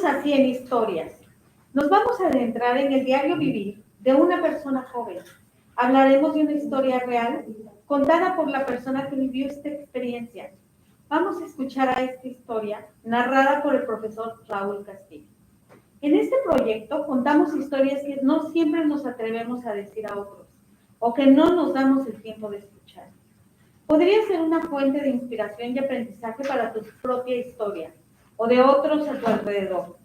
Quedamos así en historias. Nos vamos a adentrar en el diario vivir de una persona joven. Hablaremos de una historia real contada por la persona que vivió esta experiencia. Vamos a escuchar a esta historia narrada por el profesor Raúl Castillo. En este proyecto contamos historias que no siempre nos atrevemos a decir a otros o que no nos damos el tiempo de escuchar. Podría ser una fuente de inspiración y aprendizaje para tu propia historia o de otros a tu alrededor.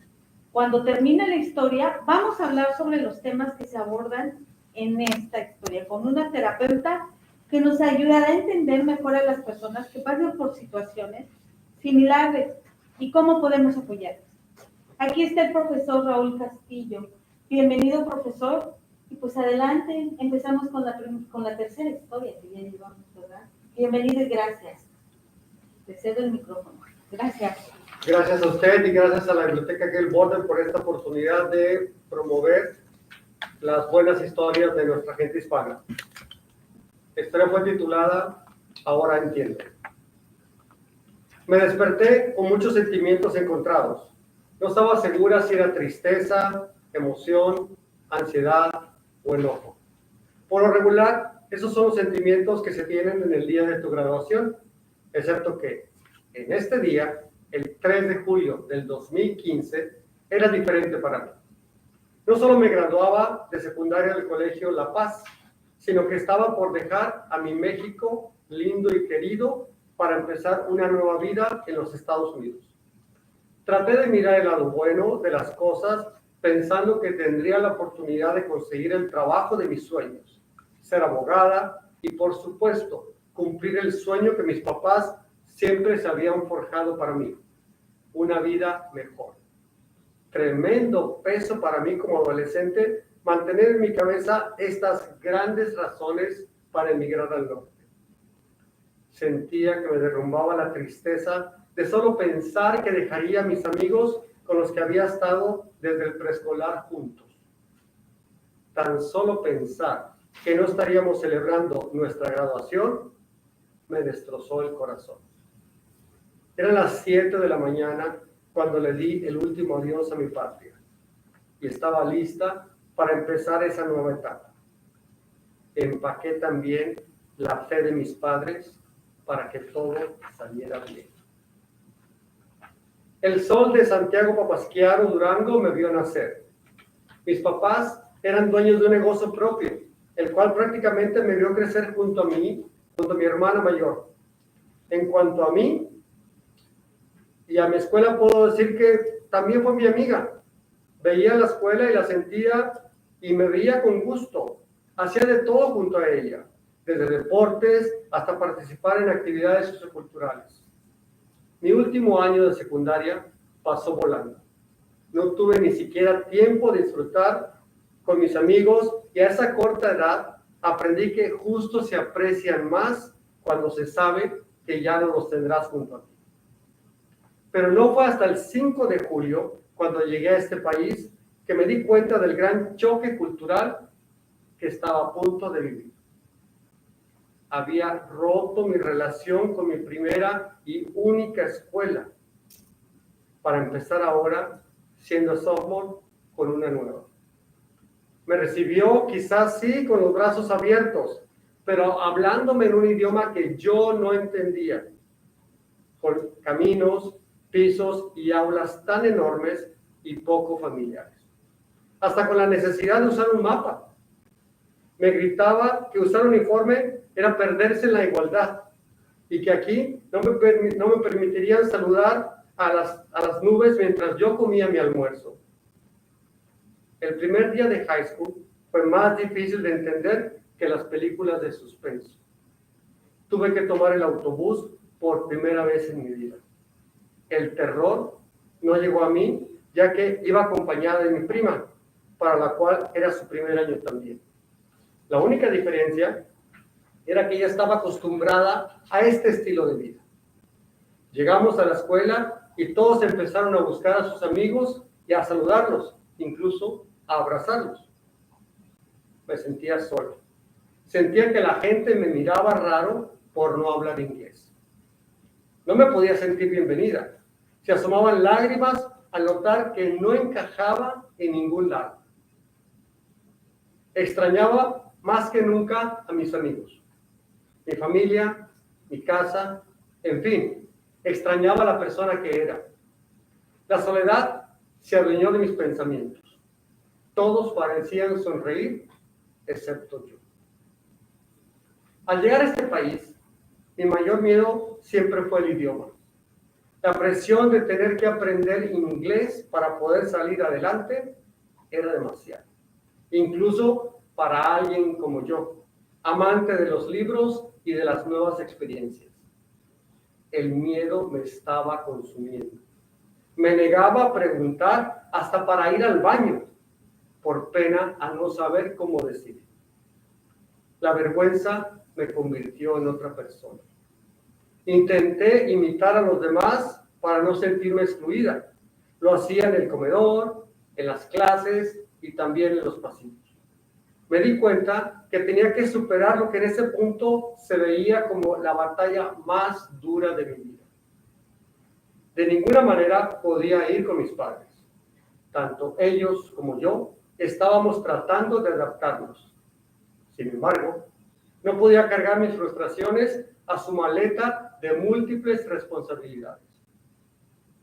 Cuando termine la historia, vamos a hablar sobre los temas que se abordan en esta historia con una terapeuta que nos ayudará a entender mejor a las personas que pasan por situaciones similares y cómo podemos apoyarlas. Aquí está el profesor Raúl Castillo. Bienvenido, profesor. Y pues adelante, empezamos con la tercera historia que ya llevamos, ¿verdad? Bienvenido y gracias. Te cedo el micrófono. Gracias. Gracias a usted y gracias a la Biblioteca Gail Borden por esta oportunidad de promover las buenas historias de nuestra gente hispana. La historia fue titulada Ahora entiendo. Me desperté con muchos sentimientos encontrados. No estaba segura si era tristeza, emoción, ansiedad o enojo. Por lo regular, esos son los sentimientos que se tienen en el día de tu graduación, excepto que en este día, el 3 de julio del 2015, era diferente para mí. No solo me graduaba de secundaria del Colegio La Paz, sino que estaba por dejar a mi México lindo y querido para empezar una nueva vida en los Estados Unidos. Traté de mirar el lado bueno de las cosas pensando que tendría la oportunidad de conseguir el trabajo de mis sueños, ser abogada y, por supuesto, cumplir el sueño que mis papás siempre se habían forjado para mí, una vida mejor. Tremendo peso para mí como adolescente mantener en mi cabeza estas grandes razones para emigrar al norte. Sentía que me derrumbaba la tristeza de solo pensar que dejaría a mis amigos con los que había estado desde el preescolar juntos. Tan solo pensar que no estaríamos celebrando nuestra graduación me destrozó el corazón. Eran las 7 de la mañana cuando le di el último adiós a mi patria y estaba lista para empezar esa nueva etapa. Empaqué también la fe de mis padres para que todo saliera bien. El sol de Santiago Papasquiaro, Durango, me vio nacer. Mis papás eran dueños de un negocio propio, el cual prácticamente me vio crecer junto a mí, junto a mi hermana mayor. En cuanto a mí y a mi escuela, puedo decir que también fue mi amiga. Veía la escuela y la sentía y me veía con gusto. Hacía de todo junto a ella, desde deportes hasta participar en actividades socioculturales. Mi último año de secundaria pasó volando. No tuve ni siquiera tiempo de disfrutar con mis amigos y a esa corta edad aprendí que justo se aprecian más cuando se sabe que ya no los tendrás junto a ti. Pero no fue hasta el 5 de julio, cuando llegué a este país, que me di cuenta del gran choque cultural que estaba a punto de vivir. Había roto mi relación con mi primera y única escuela para empezar ahora siendo sophomore con una nueva. Me recibió quizás sí con los brazos abiertos, pero hablándome en un idioma que yo no entendía, con caminos, pisos y aulas tan enormes y poco familiares. Hasta con la necesidad de usar un mapa. Me gritaba que usar uniforme era perderse en la igualdad y que aquí no me permitirían saludar a las nubes mientras yo comía mi almuerzo. El primer día de high school fue más difícil de entender que las películas de suspenso. Tuve que tomar el autobús por primera vez en mi vida. El terror no llegó a mí, ya que iba acompañada de mi prima, para la cual era su primer año también. La única diferencia era que ella estaba acostumbrada a este estilo de vida. Llegamos a la escuela y todos empezaron a buscar a sus amigos y a saludarlos, incluso a abrazarlos. Me sentía solo. Sentía que la gente me miraba raro por no hablar inglés. No me podía sentir bienvenida. Se asomaban lágrimas al notar que no encajaba en ningún lado. Extrañaba más que nunca a mis amigos, mi familia, mi casa, en fin, extrañaba a la persona que era. La soledad se adueñó de mis pensamientos. Todos parecían sonreír, excepto yo. Al llegar a este país, mi mayor miedo siempre fue el idioma. La presión de tener que aprender inglés para poder salir adelante era demasiado. Incluso para alguien como yo, amante de los libros y de las nuevas experiencias. El miedo me estaba consumiendo. Me negaba a preguntar hasta para ir al baño, por pena a no saber cómo decir. La vergüenza me convirtió en otra persona. Intenté imitar a los demás para no sentirme excluida. Lo hacía en el comedor, en las clases y también en los pasillos. Me di cuenta que tenía que superar lo que en ese punto se veía como la batalla más dura de mi vida. De ninguna manera podía ir con mis padres. Tanto ellos como yo estábamos tratando de adaptarnos. Sin embargo, no podía cargar mis frustraciones a su maleta de múltiples responsabilidades.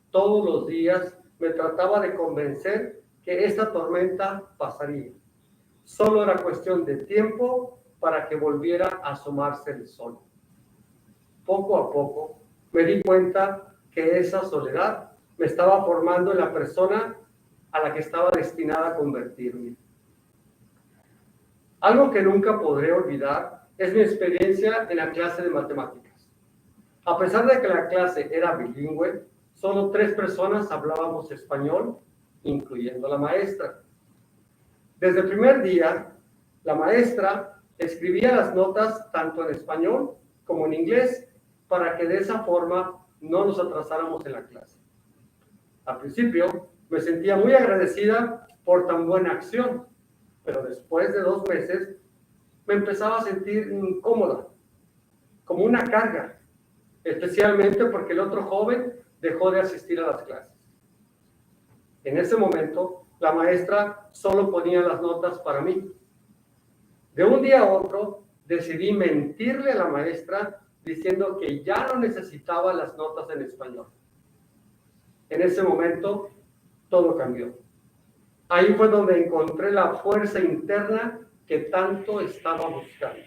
Todos los días me trataba de convencer que esta tormenta pasaría. Solo era cuestión de tiempo para que volviera a asomarse el sol. Poco a poco me di cuenta que esa soledad me estaba formando en la persona a la que estaba destinada a convertirme. Algo que nunca podré olvidar es mi experiencia en la clase de matemáticas. A pesar de que la clase era bilingüe, solo 3 personas hablábamos español, incluyendo la maestra. Desde el primer día, la maestra escribía las notas tanto en español como en inglés para que de esa forma no nos atrasáramos en la clase. Al principio me sentía muy agradecida por tan buena acción, pero después de 2 meses me empezaba a sentir incómoda, como una carga, especialmente porque el otro joven dejó de asistir a las clases. En ese momento, la maestra solo ponía las notas para mí. De un día a otro, decidí mentirle a la maestra diciendo que ya no necesitaba las notas en español. En ese momento, todo cambió. Ahí fue donde encontré la fuerza interna que tanto estaba buscando.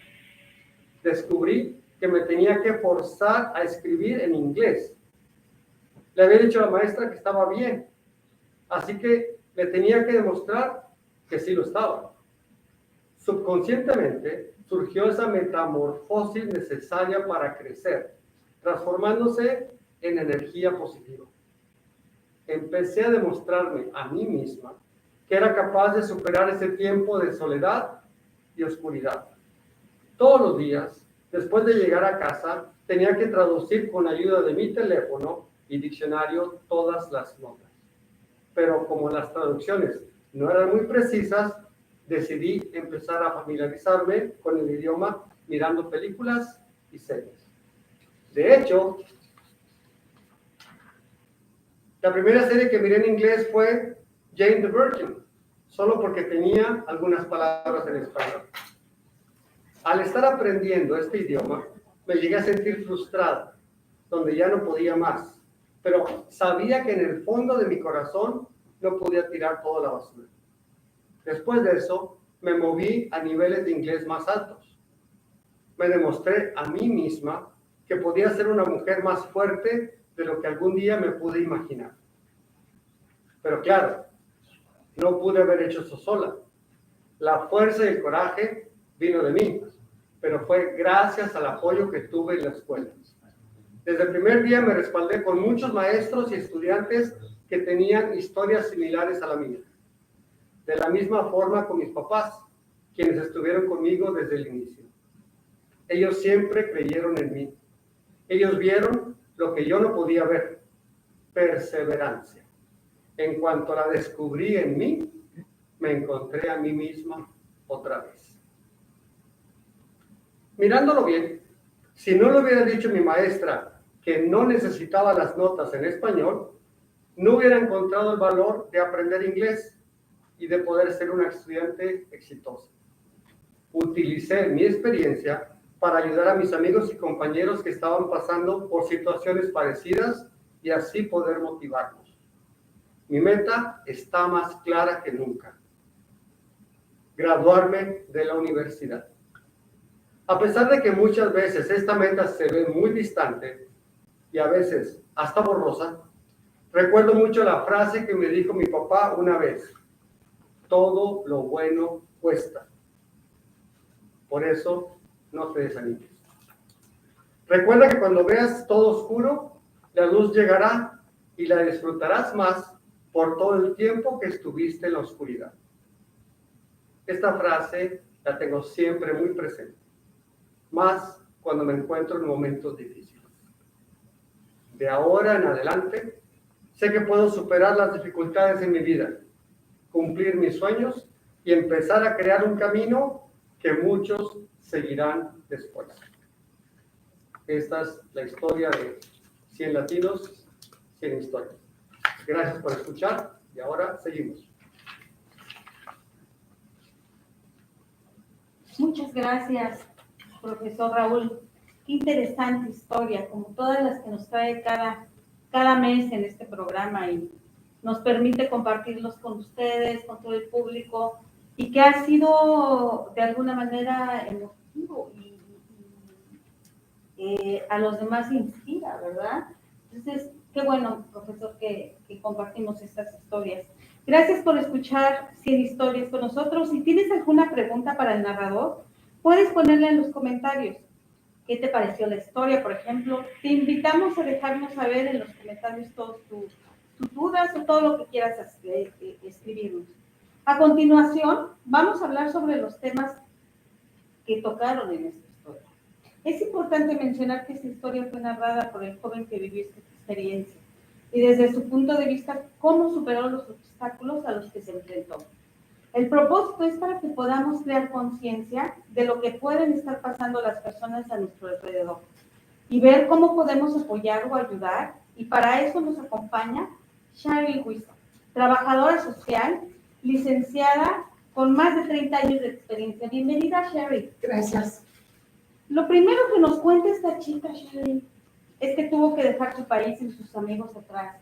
Descubrí que me tenía que forzar a escribir en inglés. Le había dicho a la maestra que estaba bien, así que le tenía que demostrar que sí lo estaba. Subconscientemente surgió esa metamorfosis necesaria para crecer, transformándose en energía positiva. Empecé a demostrarme a mí misma que era capaz de superar ese tiempo de soledad y oscuridad. Todos los días, después de llegar a casa, tenía que traducir con ayuda de mi teléfono y diccionario todas las notas. Pero como las traducciones no eran muy precisas, decidí empezar a familiarizarme con el idioma mirando películas y series. De hecho, la primera serie que miré en inglés fue Jane the Virgin, solo porque tenía algunas palabras en español. Al estar aprendiendo este idioma, me llegué a sentir frustrada, donde ya no podía más, pero sabía que en el fondo de mi corazón no podía tirar toda la basura. Después de eso, me moví a niveles de inglés más altos. Me demostré a mí misma que podía ser una mujer más fuerte de lo que algún día me pude imaginar. Pero claro, no pude haber hecho eso sola. La fuerza y el coraje vino de mí, pero fue gracias al apoyo que tuve en la escuela. Desde el primer día me respaldé con muchos maestros y estudiantes que tenían historias similares a la mía. De la misma forma con mis papás, quienes estuvieron conmigo desde el inicio. Ellos siempre creyeron en mí. Ellos vieron lo que yo no podía ver: perseverancia. En cuanto la descubrí en mí, me encontré a mí misma otra vez. Mirándolo bien, si no le hubiera dicho mi maestra que no necesitaba las notas en español, no hubiera encontrado el valor de aprender inglés y de poder ser una estudiante exitosa. Utilicé mi experiencia para ayudar a mis amigos y compañeros que estaban pasando por situaciones parecidas y así poder motivarlos. Mi meta está más clara que nunca: graduarme de la universidad. A pesar de que muchas veces esta meta se ve muy distante y a veces hasta borrosa, recuerdo mucho la frase que me dijo mi papá una vez: todo lo bueno cuesta. Por eso, no te desanimes. Recuerda que cuando veas todo oscuro, la luz llegará y la disfrutarás más por todo el tiempo que estuviste en la oscuridad. Esta frase la tengo siempre muy presente, más cuando me encuentro en momentos difíciles. De ahora en adelante, sé que puedo superar las dificultades en mi vida, cumplir mis sueños y empezar a crear un camino que muchos seguirán después. Esta es la historia de 100 latinos, 100 historias. Gracias por escuchar y ahora seguimos. Muchas gracias, profesor Raúl. Qué interesante historia, como todas las que nos trae cada mes en este programa y nos permite compartirlos con ustedes, con todo el público, y que ha sido de alguna manera emotivo y a los demás inspira, ¿verdad? Entonces, qué bueno, profesor, que compartimos estas historias. Gracias por escuchar 100 historias con nosotros. Si tienes alguna pregunta para el narrador, puedes ponerla en los comentarios. ¿Qué te pareció la historia, por ejemplo? Te invitamos a dejarnos saber en los comentarios todas tus dudas o todo lo que quieras escribirnos. A continuación, vamos a hablar sobre los temas que tocaron en esta historia. Es importante mencionar que esta historia fue narrada por el joven que vivió esta experiencia y desde su punto de vista, cómo superó los obstáculos a los que se enfrentó. El propósito es para que podamos crear conciencia de lo que pueden estar pasando las personas a nuestro alrededor y ver cómo podemos apoyar o ayudar, y para eso nos acompaña Shari Huizo, trabajadora social, licenciada con más de 30 años de experiencia. Bienvenida, Shari. Gracias. Lo primero que nos cuenta esta chica, Shari, es que tuvo que dejar su país y sus amigos atrás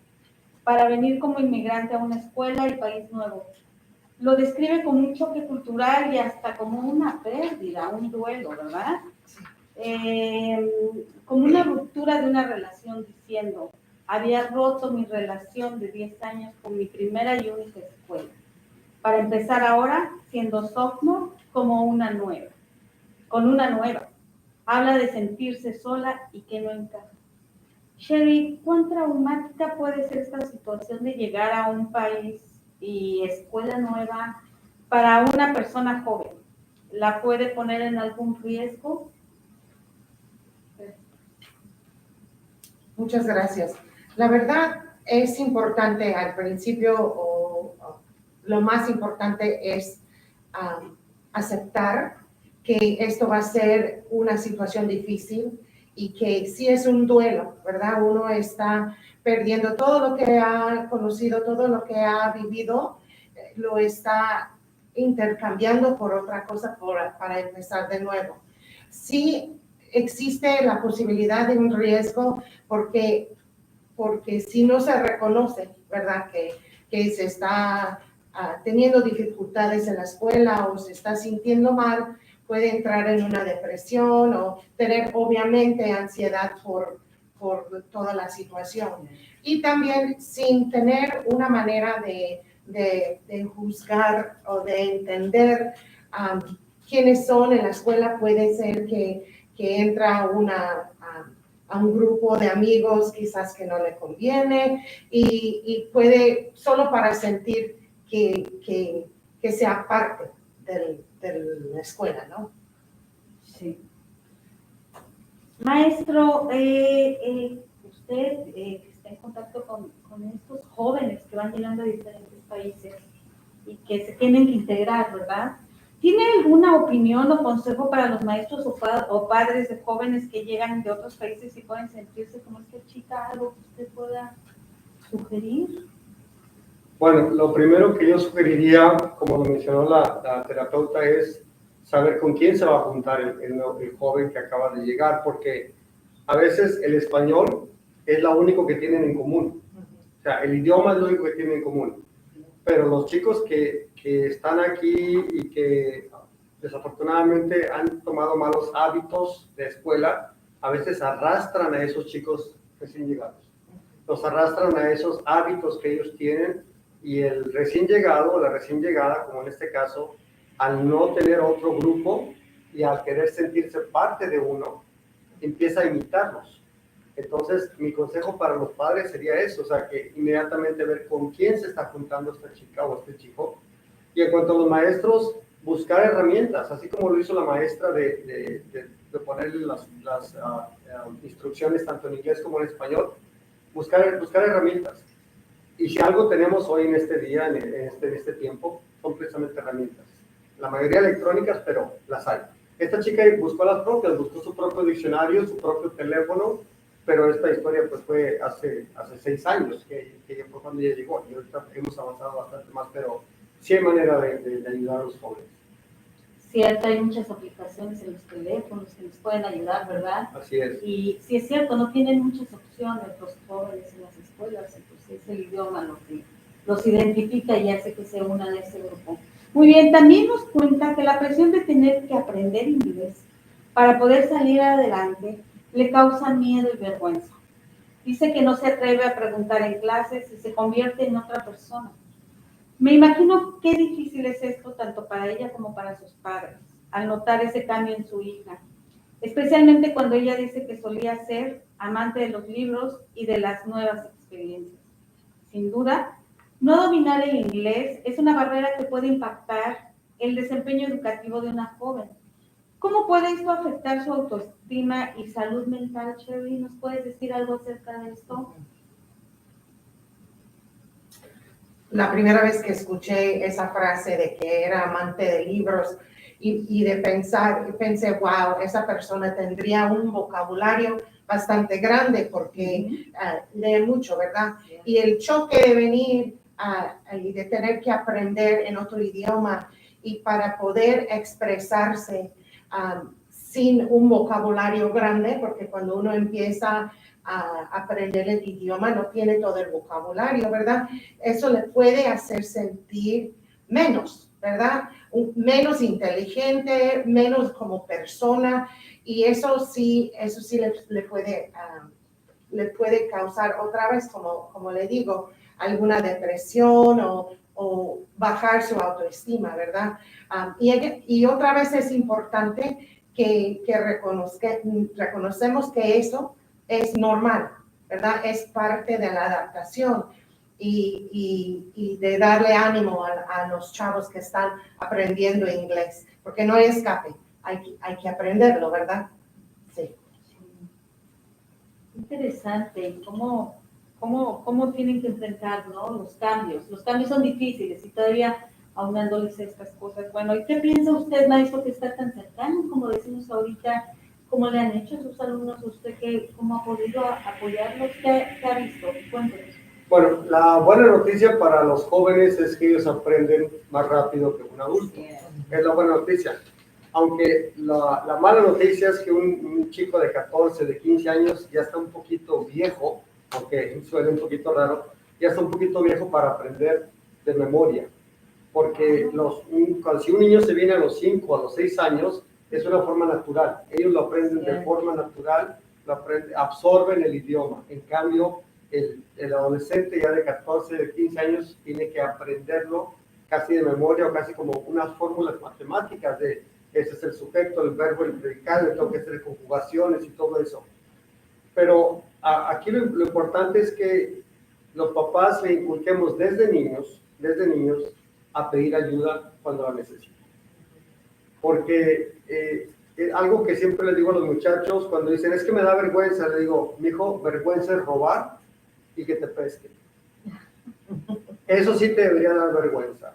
para venir como inmigrante a una escuela y país nuevo. Lo describe como un choque cultural y hasta como una pérdida, un duelo, ¿verdad? Como una ruptura de una relación, diciendo: había roto mi relación de 10 años con mi primera y única escuela, para empezar ahora, siendo sophomore, como una nueva, con una nueva. Habla de sentirse sola y que no encaja. Shari, ¿cuán traumática puede ser esta situación de llegar a un país y escuela nueva para una persona joven? ¿La puede poner en algún riesgo? Muchas gracias. La verdad es importante al principio, lo más importante es aceptar que esto va a ser una situación difícil y que sí es un duelo, ¿verdad? Uno está perdiendo todo lo que ha conocido, todo lo que ha vivido, lo está intercambiando por otra cosa para empezar de nuevo. Sí existe la posibilidad de un riesgo porque si no se reconoce, ¿verdad? Que se está teniendo dificultades en la escuela o se está sintiendo mal, puede entrar en una depresión o tener obviamente ansiedad por toda la situación. Y también sin tener una manera de juzgar o de entender quiénes son en la escuela, puede ser que entra a un grupo de amigos quizás que no le conviene y puede solo para sentir que sea parte de la escuela, ¿no? Sí. Maestro, usted que está en contacto con estos jóvenes que van llegando a diferentes países y que se tienen que integrar, ¿verdad? ¿Tiene alguna opinión o consejo para los maestros o padres de jóvenes que llegan de otros países y pueden sentirse como esta chica, algo que usted pueda sugerir? Bueno, lo primero que yo sugeriría, como lo mencionó la terapeuta, es saber con quién se va a juntar el joven que acaba de llegar, porque a veces el español es lo único que tienen en común. O sea, el idioma es lo único que tienen en común. Pero los chicos que están aquí y que desafortunadamente han tomado malos hábitos de escuela, a veces arrastran a esos chicos recién llegados. Los arrastran a esos hábitos que ellos tienen y el recién llegado o la recién llegada, como en este caso, al no tener otro grupo y al querer sentirse parte de uno, empieza a imitarlos. Entonces, mi consejo para los padres sería eso, o sea, que inmediatamente ver con quién se está juntando esta chica o este chico. Y en cuanto a los maestros, buscar herramientas, así como lo hizo la maestra de ponerle las instrucciones tanto en inglés como en español, buscar herramientas. Y si algo tenemos hoy en este día, en este tiempo, son precisamente herramientas. La mayoría electrónicas, pero las hay. Esta chica buscó las propias, buscó su propio diccionario, su propio teléfono, pero esta historia pues fue hace 6 años que fue cuando ella llegó, y ahorita hemos avanzado bastante más, pero sí hay manera de ayudar a los jóvenes. Cierto, hay muchas aplicaciones en los teléfonos que nos pueden ayudar, ¿verdad? Así es. Y sí es cierto, no tienen muchas opciones los jóvenes en las escuelas, entonces es el idioma lo que los identifica y hace que se unan a ese grupo. Muy bien, también nos cuenta que la presión de tener que aprender inglés para poder salir adelante le causa miedo y vergüenza. Dice que no se atreve a preguntar en clases y se convierte en otra persona. Me imagino qué difícil es esto tanto para ella como para sus padres, al notar ese cambio en su hija, especialmente cuando ella dice que solía ser amante de los libros y de las nuevas experiencias. Sin duda, no dominar el inglés es una barrera que puede impactar el desempeño educativo de una joven. ¿Cómo puede esto afectar su autoestima y salud mental, Sherry? ¿Nos puedes decir algo acerca de esto? La primera vez que escuché esa frase de que era amante de libros y de pensé, wow, esa persona tendría un vocabulario bastante grande porque lee mucho, ¿verdad? Y el choque de venir y de tener que aprender en otro idioma y para poder expresarse sin un vocabulario grande, porque cuando uno empieza a aprender el idioma no tiene todo el vocabulario, ¿verdad? Eso le puede hacer sentir menos, ¿verdad? Menos inteligente, menos como persona, y eso sí le puede causar otra vez, como le digo, alguna depresión o bajar su autoestima, ¿verdad? Y otra vez es importante que reconocemos que eso es normal, ¿verdad? Es parte de la adaptación y de darle ánimo a los chavos que están aprendiendo inglés, porque no hay escape, hay que aprenderlo, ¿verdad? Sí. Interesante, cómo tienen que enfrentar, ¿no? Los cambios. Los cambios son difíciles y todavía aunándoles estas cosas. Bueno, ¿y qué piensa usted, maestro, que está tan cercano, como decimos ahorita? ¿Cómo le han hecho a sus alumnos? ¿Usted cómo ha podido apoyarlos? ¿Qué ha visto? Cuéntenos. Bueno, la buena noticia para los jóvenes es que ellos aprenden más rápido que un adulto. Es la buena noticia. Aunque la mala noticia es que un chico de 14, de 15 años ya está un poquito viejo, aunque suene un poquito raro, ya está un poquito viejo para aprender de memoria. Porque si un niño se viene a los 5, a los 6 años, es una forma natural. Ellos lo aprenden de forma natural, absorben el idioma. En cambio, el adolescente ya de 14, de 15 años tiene que aprenderlo casi de memoria o casi como unas fórmulas matemáticas de ese es el sujeto, el verbo, el predicado, tengo que hacer conjugaciones y todo eso. Pero aquí lo importante es que los papás le inculquemos desde niños, a pedir ayuda cuando la necesitan. Porque algo que siempre les digo a los muchachos cuando dicen, es que me da vergüenza, le digo, mijo, vergüenza es robar y que te pesquen. Eso sí te debería dar vergüenza.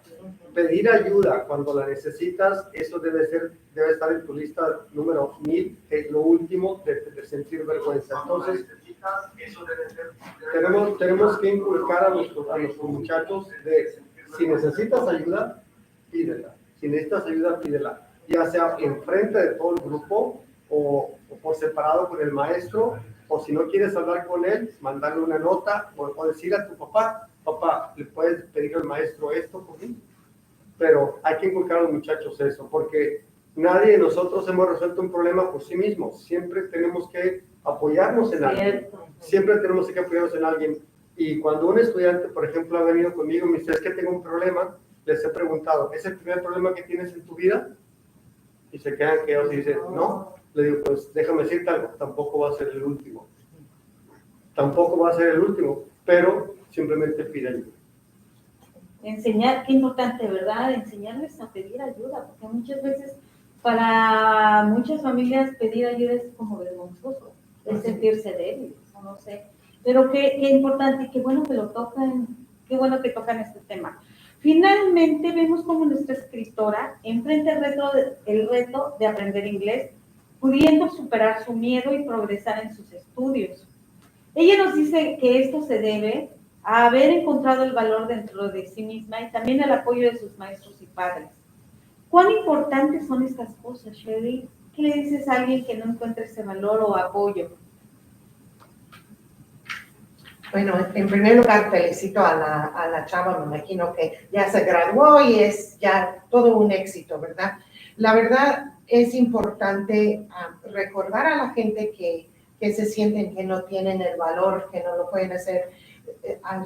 Pedir ayuda cuando la necesitas, eso debe estar en tu lista número 1000, que es lo último de sentir vergüenza. Entonces, tenemos que inculcar a nuestros muchachos de, si necesitas ayuda, pídela. Si necesitas ayuda, pídela. Ya sea enfrente de todo el grupo o por separado con el maestro, o si no quieres hablar con él, mandarle una nota o decirle a tu papá, papá, ¿le puedes pedir al maestro esto por mí? Pero hay que inculcar a los muchachos eso, porque nadie de nosotros hemos resuelto un problema por sí mismos. Siempre tenemos que apoyarnos en alguien. Siempre tenemos que apoyarnos en alguien. Y cuando un estudiante, por ejemplo, ha venido conmigo y me dice, es que tengo un problema, les he preguntado, ¿es el primer problema que tienes en tu vida? Y se quedan quedados y dicen, no. Le digo, pues déjame decirte algo, tampoco va a ser el último. Tampoco va a ser el último, pero simplemente pide ayuda. Enseñar, qué importante, ¿verdad? Enseñarles a pedir ayuda, porque muchas veces para muchas familias pedir ayuda es como vergonzoso, es sentirse débil, no sé. Pero qué importante y qué bueno que lo tocan, qué bueno que tocan este tema. Finalmente vemos como nuestra escritora enfrenta el reto de aprender inglés, pudiendo superar su miedo y progresar en sus estudios. Ella nos dice que esto se debe a haber encontrado el valor dentro de sí misma y también el apoyo de sus maestros y padres. ¿Cuán importantes son estas cosas, Sherry? ¿Qué le dices a alguien que no encuentra ese valor o apoyo? Bueno, en primer lugar felicito a la chava, me imagino que ya se graduó y es ya todo un éxito, ¿verdad? La verdad es importante recordar a la gente que se sienten que no tienen el valor, que no lo pueden hacer,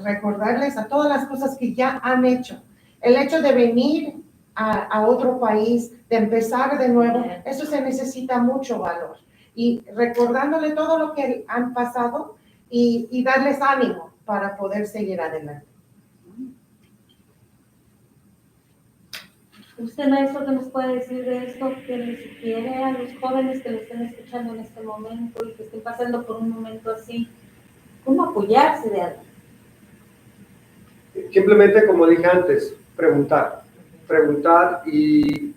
recordarles a todas las cosas que ya han hecho. El hecho de venir a otro país, de empezar de nuevo, eso se necesita mucho valor. Y recordándole todo lo que han pasado y darles ánimo para poder seguir adelante. ¿Usted, maestro, qué nos puede decir de esto? ¿Qué le sugiere a los jóvenes que lo estén escuchando en este momento y que estén pasando por un momento así? ¿Cómo apoyarse de algo? Simplemente, como dije antes, preguntar y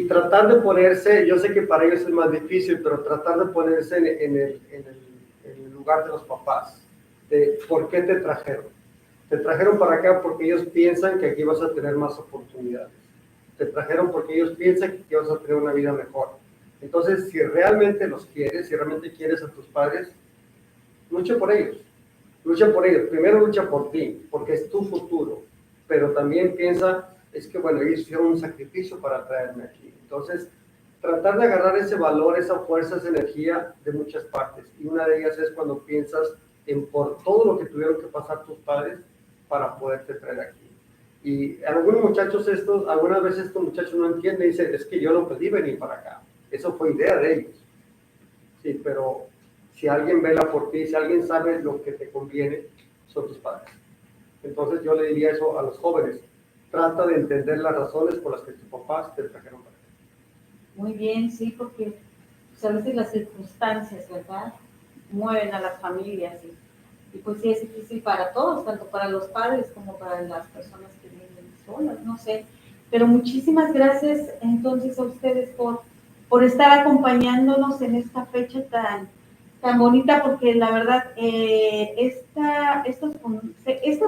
tratar de ponerse, yo sé que para ellos es más difícil, pero tratar de ponerse en el lugar de los papás, de por qué te trajeron. Te trajeron para acá porque ellos piensan que aquí vas a tener más oportunidades. Te trajeron porque ellos piensan que aquí vas a tener una vida mejor. Entonces, si realmente los quieres, si realmente quieres a tus padres, lucha por ellos. Lucha por ellos. Primero lucha por ti, porque es tu futuro. Pero también piensa, es que bueno, ellos hicieron un sacrificio para traerme aquí. Entonces, tratar de agarrar ese valor, esa fuerza, esa energía de muchas partes. Y una de ellas es cuando piensas en por todo lo que tuvieron que pasar tus padres para poderte traer aquí. Y algunos muchachos algunas veces estos muchachos no entienden y dicen, es que yo no pedí venir para acá. Eso fue idea de ellos. Sí, pero si alguien vela por ti, si alguien sabe lo que te conviene, son tus padres. Entonces yo le diría eso a los jóvenes. Trata de entender las razones por las que tus papás te trajeron para acá. Muy bien, sí, porque pues, a veces las circunstancias, ¿verdad?, mueven a las familias y pues sí es difícil para todos, tanto para los padres como para las personas que viven solas, no sé. Pero muchísimas gracias entonces a ustedes por estar acompañándonos en esta fecha tan bonita, porque la verdad estas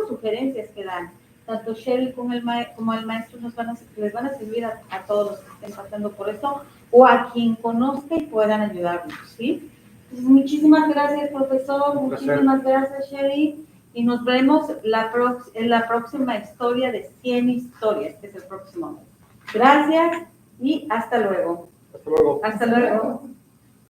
sugerencias que dan tanto Sherry como el maestro les van a servir a todos los que estén pasando por esto o a quien conozca y puedan ayudarnos, ¿sí? Entonces, muchísimas gracias, profesor, muchísimas gracias, Sherry, y nos vemos en la próxima historia de 100 historias, que es el próximo mes. Gracias y hasta luego. Hasta luego. Hasta luego.